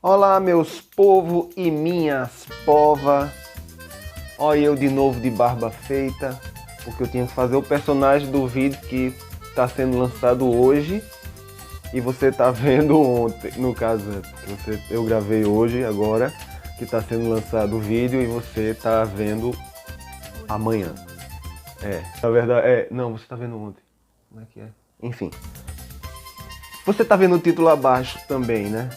Olá, meus povo e minhas pova. Olha eu de novo de barba feita, porque eu tinha que fazer o personagem do vídeo que está sendo lançado hoje e você está vendo ontem. No caso, eu gravei hoje, agora, que está sendo lançado o vídeo e você está vendo amanhã. Na verdade, não, você está vendo ontem. Como é que é? Enfim. Você está vendo o título abaixo também, né?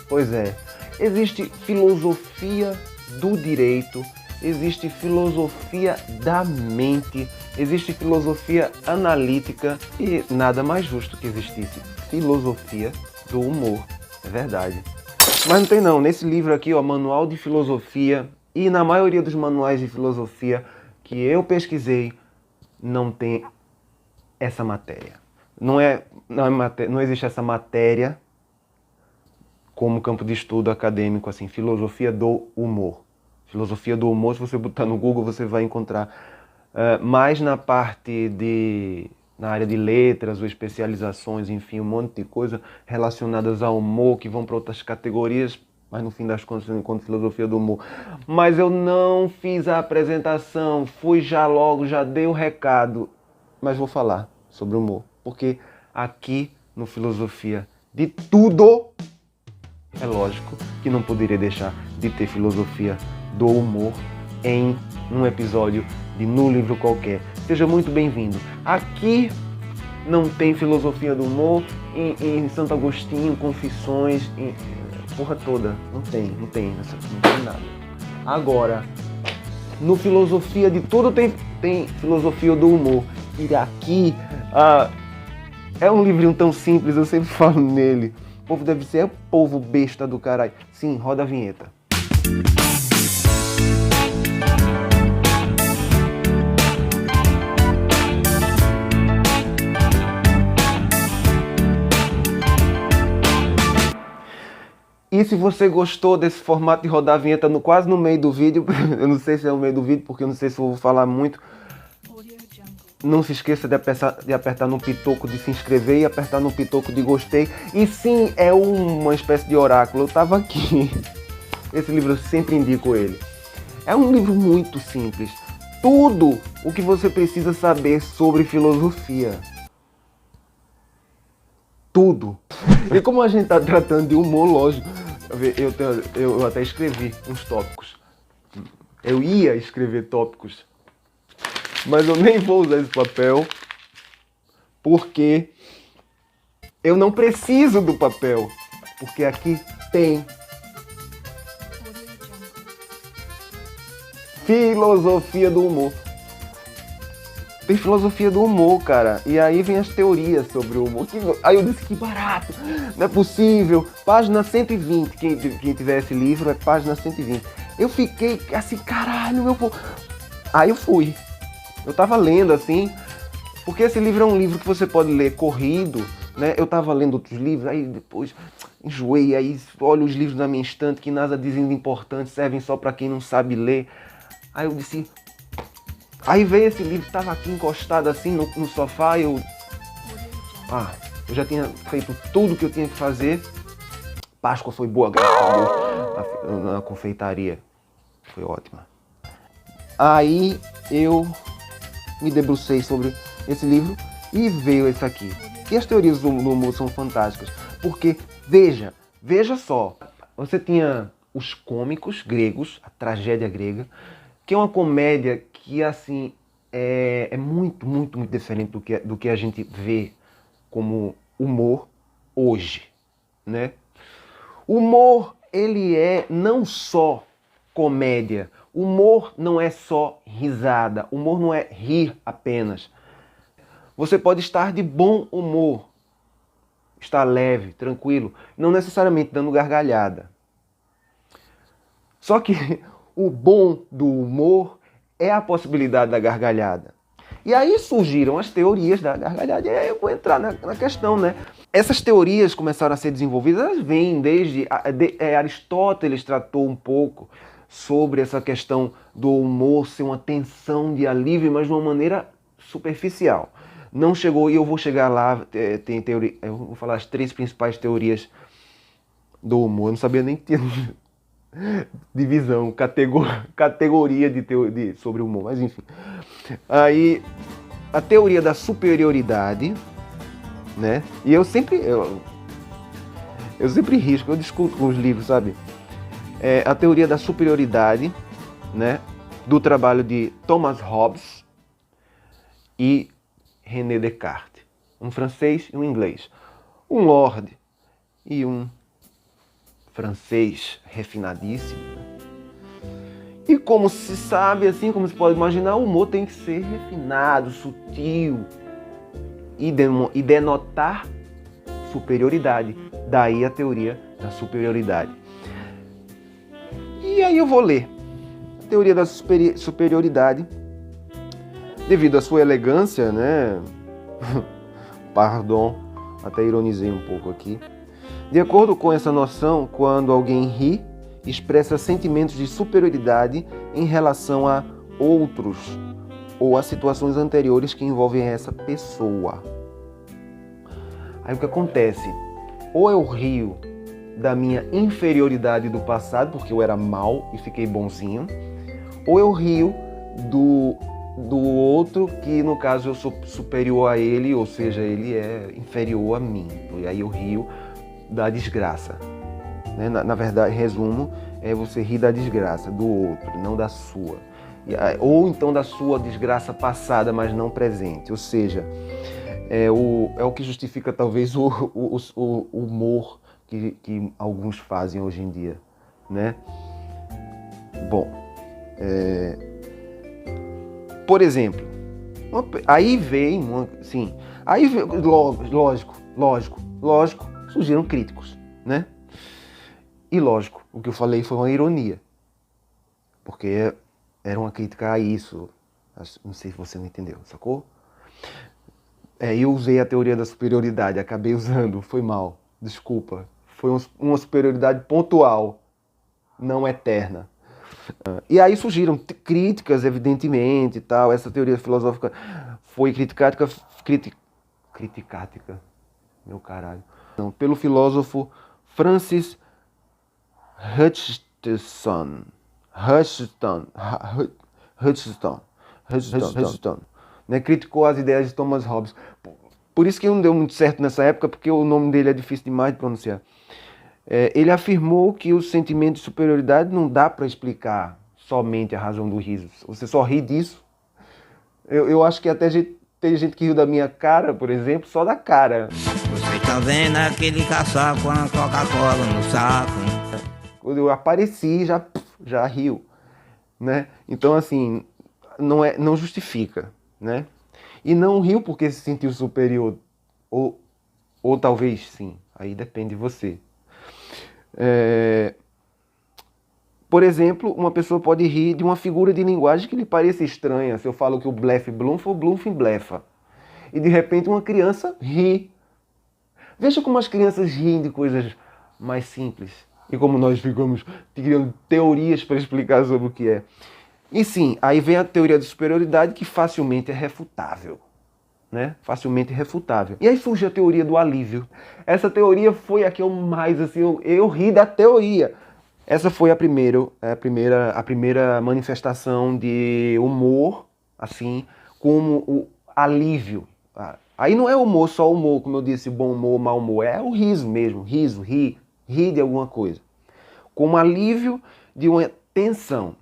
Pois é, existe filosofia do direito, existe filosofia da mente, existe filosofia analítica e nada mais justo que existisse filosofia do humor, é verdade. Mas não tem não, nesse livro aqui, ó, Manual de Filosofia, e na maioria dos manuais de filosofia que eu pesquisei, não tem essa matéria. Não existe essa matéria como campo de estudo acadêmico, assim, filosofia do humor. Filosofia do humor, se você botar no Google, você vai encontrar. Mais na na área de letras ou especializações, enfim, um monte de coisa relacionadas ao humor, que vão para outras categorias, mas no fim das contas eu encontro filosofia do humor. Mas eu não fiz a apresentação, fui já logo, já dei o recado, mas vou falar sobre humor, porque aqui no Filosofia de Tudo, é lógico que não poderia deixar de ter filosofia do humor em um episódio de No Livro Qualquer. Seja muito bem-vindo. Aqui não tem filosofia do humor, em Santo Agostinho, Confissões, porra toda. Não tem nada. Agora, no Filosofia de Tudo tem filosofia do humor. E aqui é um livrinho tão simples, eu sempre falo nele. O povo deve ser povo besta do caralho. Sim, roda a vinheta. E se você gostou desse formato de rodar a vinheta quase no meio do vídeo, eu não sei se é no meio do vídeo, porque eu não sei se eu vou falar muito, não se esqueça de apertar no pitoco de se inscrever e apertar no pitoco de gostei. E sim, é uma espécie de oráculo. Eu estava aqui. Esse livro eu sempre indico ele. É um livro muito simples. Tudo o que você precisa saber sobre filosofia. Tudo. E como a gente está tratando de humor, lógico, eu até escrevi uns tópicos. Eu ia escrever tópicos. Mas eu nem vou usar esse papel, porque eu não preciso do papel, porque aqui tem filosofia do humor. Tem filosofia do humor, cara, e aí vem as teorias sobre o humor. Aí eu disse, que barato, não é possível. Página 120, quem tiver esse livro é página 120. Eu fiquei assim, caralho, meu povo. Aí eu fui. Eu tava lendo assim, porque esse livro é um livro que você pode ler corrido, né? Eu tava lendo outros livros, aí depois enjoei, aí olho os livros na minha estante que nada dizem de importante, servem só para quem não sabe ler. Aí eu disse... Aí veio esse livro, tava aqui encostado assim no sofá, eu já tinha feito tudo que eu tinha que fazer. Páscoa foi boa, graças a Deus, na confeitaria. Foi ótima. Aí eu me debrucei sobre esse livro e veio esse aqui. E as teorias do humor são fantásticas, porque, veja só, você tinha os cômicos gregos, a tragédia grega, que é uma comédia que, assim, é muito, muito, muito diferente do que a gente vê como humor hoje, né? O humor, ele é não só comédia. Humor não é só risada. Humor não é rir apenas. Você pode estar de bom humor, estar leve, tranquilo, não necessariamente dando gargalhada. Só que o bom do humor é a possibilidade da gargalhada. E aí surgiram as teorias da gargalhada, e aí eu vou entrar na questão, né? Essas teorias começaram a ser desenvolvidas, elas vêm desde... Aristóteles tratou um pouco sobre essa questão do humor ser uma tensão de alívio, mas de uma maneira superficial. Não chegou, e eu vou chegar lá, tem teoria, eu vou falar as três principais teorias do humor. Eu não sabia nem que tinha divisão, categoria sobre humor, mas enfim. Aí, a teoria da superioridade, né? E eu sempre risco, eu discuto com os livros, sabe? A teoria da superioridade, né? Do trabalho de Thomas Hobbes e René Descartes. Um francês e um inglês. Um lord e um francês refinadíssimo. E como se sabe, assim como se pode imaginar, o humor tem que ser refinado, sutil e denotar superioridade. Daí a teoria da superioridade. E aí eu vou ler a teoria da superioridade, devido à sua elegância, né? Pardon, até ironizei um pouco aqui. De acordo com essa noção, quando alguém ri, expressa sentimentos de superioridade em relação a outros ou a situações anteriores que envolvem essa pessoa. Aí o que acontece? Ou eu rio da minha inferioridade do passado, porque eu era mau e fiquei bonzinho, ou eu rio do outro, que no caso eu sou superior a ele, ou seja, ele é inferior a mim. E aí eu rio da desgraça. Né? Na verdade, resumo, é você rir da desgraça do outro, não da sua. Ou então da sua desgraça passada, mas não presente. Ou seja, é o que justifica talvez o humor que alguns fazem hoje em dia, né? Bom, por exemplo, aí vem, sim, lógico, surgiram críticos, né? E lógico, o que eu falei foi uma ironia, porque era uma crítica a isso, não sei se você não entendeu, sacou? Eu usei a teoria da superioridade, acabei usando, foi mal, desculpa. Foi uma superioridade pontual, não eterna. E aí surgiram críticas, evidentemente, e tal. Essa teoria filosófica foi criticada, meu caralho. Não, pelo filósofo Francis Hutcheson, né? Criticou as ideias de Thomas Hobbes. Por isso que não deu muito certo nessa época, porque o nome dele é difícil demais de pronunciar. Ele afirmou que o sentimento de superioridade não dá para explicar somente a razão do riso. Você só ri disso. Eu acho que até tem gente que riu da minha cara, por exemplo, só da cara. Vocês estão vendo aquele caçaco com a Coca-Cola no saco? Quando eu apareci, já riu, né? Então, assim, não justifica, né? E não riu porque se sentiu superior, ou talvez sim, aí depende de você. Por exemplo, uma pessoa pode rir de uma figura de linguagem que lhe pareça estranha. Se eu falo que o blefe blunfa, o blunfing blefa. E de repente uma criança ri. Veja como as crianças riem de coisas mais simples. E como nós ficamos criando teorias para explicar sobre o que é. E sim, aí vem a teoria da superioridade, que facilmente é refutável. Né? Facilmente refutável. E aí surge a teoria do alívio. Essa teoria foi a que eu mais, assim, eu ri da teoria. Essa foi a primeira manifestação de humor, assim, como o alívio. Aí não é humor, só humor, como eu disse, bom humor, mau humor. É o riso mesmo, rir de alguma coisa. Como alívio de uma tensão.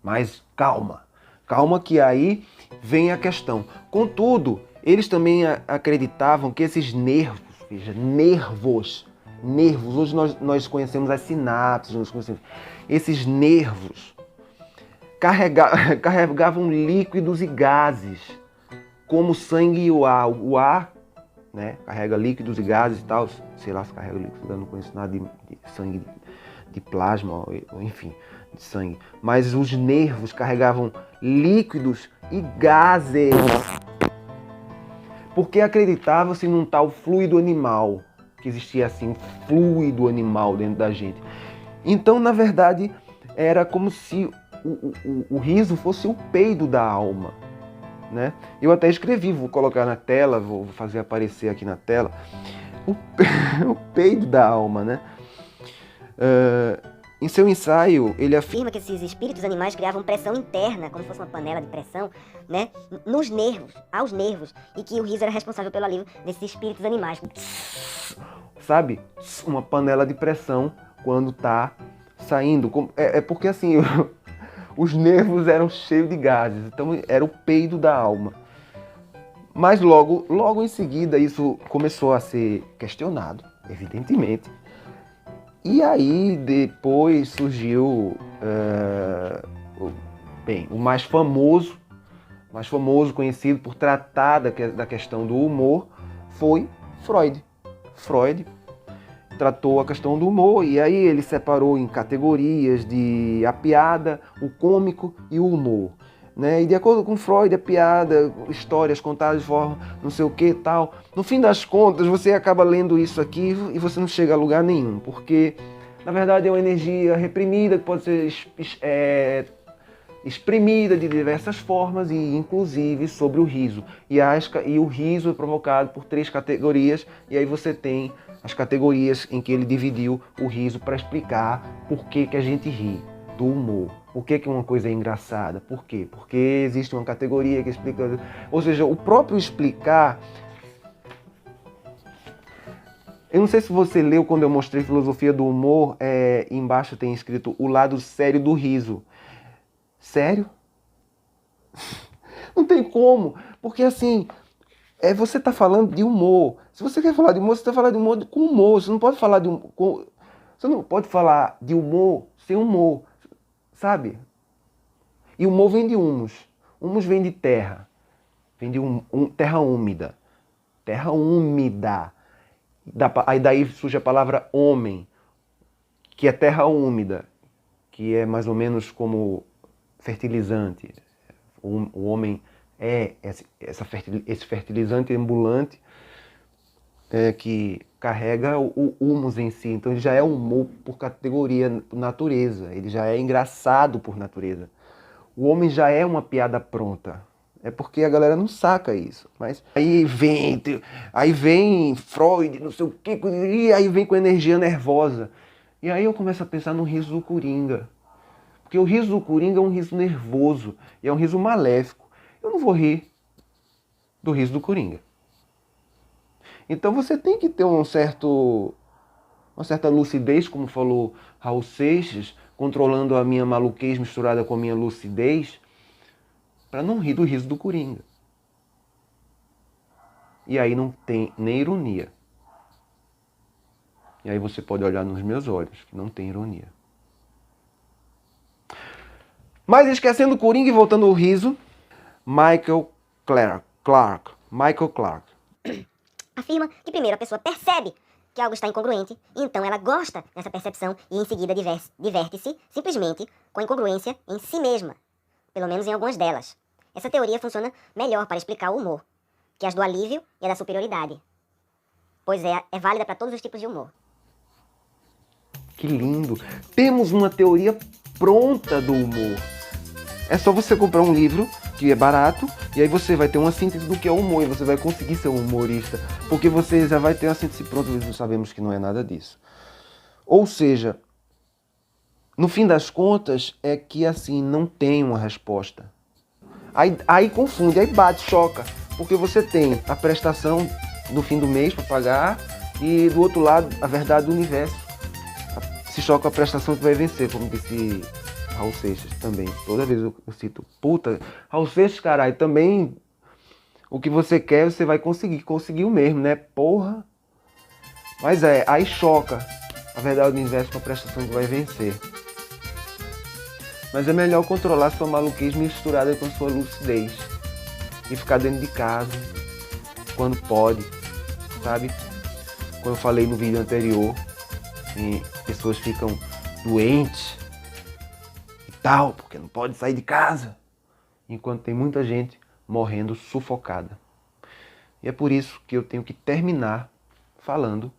Mas calma que aí vem a questão. Contudo, eles também acreditavam que esses nervos, hoje nós conhecemos as sinapses, esses nervos carregavam líquidos e gases, como o sangue e o ar. O ar, né, carrega líquidos e gases e tal, sei lá se carrega líquidos, eu não conheço nada de sangue, de plasma, enfim, de sangue. Mas os nervos carregavam líquidos e gases, porque acreditava-se num tal fluido animal, que existia assim, um fluido animal dentro da gente. Então, na verdade, era como se o riso fosse o peido da alma, né? Eu até escrevi, vou colocar na tela, vou fazer aparecer aqui na tela, o peido da alma, né? Em seu ensaio, ele afirma Afirma que esses espíritos animais criavam pressão interna, como se fosse uma panela de pressão, né? Nos nervos, aos nervos, e que o riso era responsável pelo alívio desses espíritos animais. sabe, uma panela de pressão quando tá saindo. É porque assim, os nervos eram cheios de gases, então era o peido da alma. Mas logo em seguida isso começou a ser questionado, evidentemente. E aí depois surgiu, o mais famoso, conhecido por tratar da questão do humor, foi Freud. Freud tratou a questão do humor e aí ele separou em categorias de a piada, o cômico e o humor. Né? E de acordo com Freud, a piada, histórias contadas de forma não sei o que e tal. No fim das contas, você acaba lendo isso aqui e você não chega a lugar nenhum, porque na verdade é uma energia reprimida que pode ser exprimida de diversas formas e inclusive sobre o riso. E o riso é provocado por 3 categorias e aí você tem as categorias em que ele dividiu o riso para explicar por que a gente ri do humor. Por que uma coisa é engraçada? Por quê? Porque existe uma categoria que explica... Ou seja, o próprio explicar... Eu não sei se você leu quando eu mostrei filosofia do humor, embaixo tem escrito o lado sério do riso. Sério? Não tem como, porque assim, você está falando de humor. Se você quer falar de humor, você está falando de humor com humor. Você não pode falar você não pode falar de humor sem humor, sabe? E humor vem de humus. Humus vem de terra. Vem de terra úmida. Terra úmida. Aí daí surge a palavra homem, que é terra úmida, que é mais ou menos como fertilizante. O homem é esse fertilizante ambulante que carrega o humus em si. Então ele já é humor por categoria, por natureza. Ele já é engraçado por natureza. O homem já é uma piada pronta. É porque a galera não saca isso. Mas aí vem Freud, não sei o quê, e aí vem com energia nervosa. E aí eu começo a pensar no riso do Coringa. Porque o riso do Coringa é um riso nervoso e é um riso maléfico. Eu não vou rir do riso do Coringa. Então você tem que ter uma certa lucidez, como falou Raul Seixas, controlando a minha maluquez misturada com a minha lucidez, para não rir do riso do Coringa. E aí não tem nem ironia. E aí você pode olhar nos meus olhos, que não tem ironia. Mas esquecendo o Coringa e voltando ao riso, Michael Clark. Afirma que primeiro a pessoa percebe que algo está incongruente, e então ela gosta dessa percepção e em seguida diverte-se simplesmente com a incongruência em si mesma, pelo menos em algumas delas. Essa teoria funciona melhor para explicar o humor, que as do alívio e a da superioridade, pois é válida para todos os tipos de humor. Que lindo! Temos uma teoria pronta do humor. É só você comprar um livro, que é barato, e aí você vai ter uma síntese do que é humor, e você vai conseguir ser um humorista, porque você já vai ter uma síntese pronta, e nós sabemos que não é nada disso. Ou seja, no fim das contas, é que assim, não tem uma resposta. Aí confunde, aí bate, choca, porque você tem a prestação no fim do mês para pagar, e do outro lado, a verdade do universo. Se choca a prestação que vai vencer, como disse Raul Seixas também. Toda vez eu cito, puta, Raul Seixas, caralho, também o que você quer, você vai conseguiu mesmo, né? Porra. Mas aí choca a verdade do universo com a prestação que vai vencer. Mas é melhor controlar sua maluquice misturada com sua lucidez. E ficar dentro de casa, quando pode, sabe? Como eu falei no vídeo anterior, pessoas ficam doentes e tal, porque não pode sair de casa, enquanto tem muita gente morrendo sufocada. E é por isso que eu tenho que terminar falando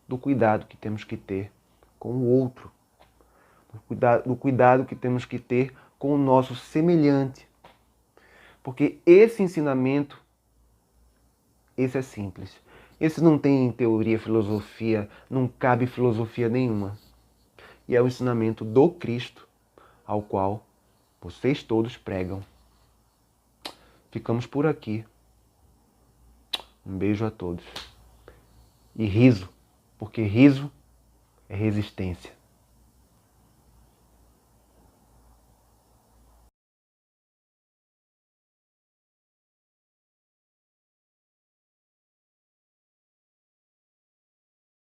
do cuidado que temos que ter com o outro, do cuidado que temos que ter com o nosso semelhante. Porque esse ensinamento, esse é simples. Esse não tem teoria, filosofia, não cabe filosofia nenhuma. e é o ensinamento do Cristo, ao qual vocês todos pregam. Ficamos por aqui. Um beijo a todos. E riso, porque riso é resistência.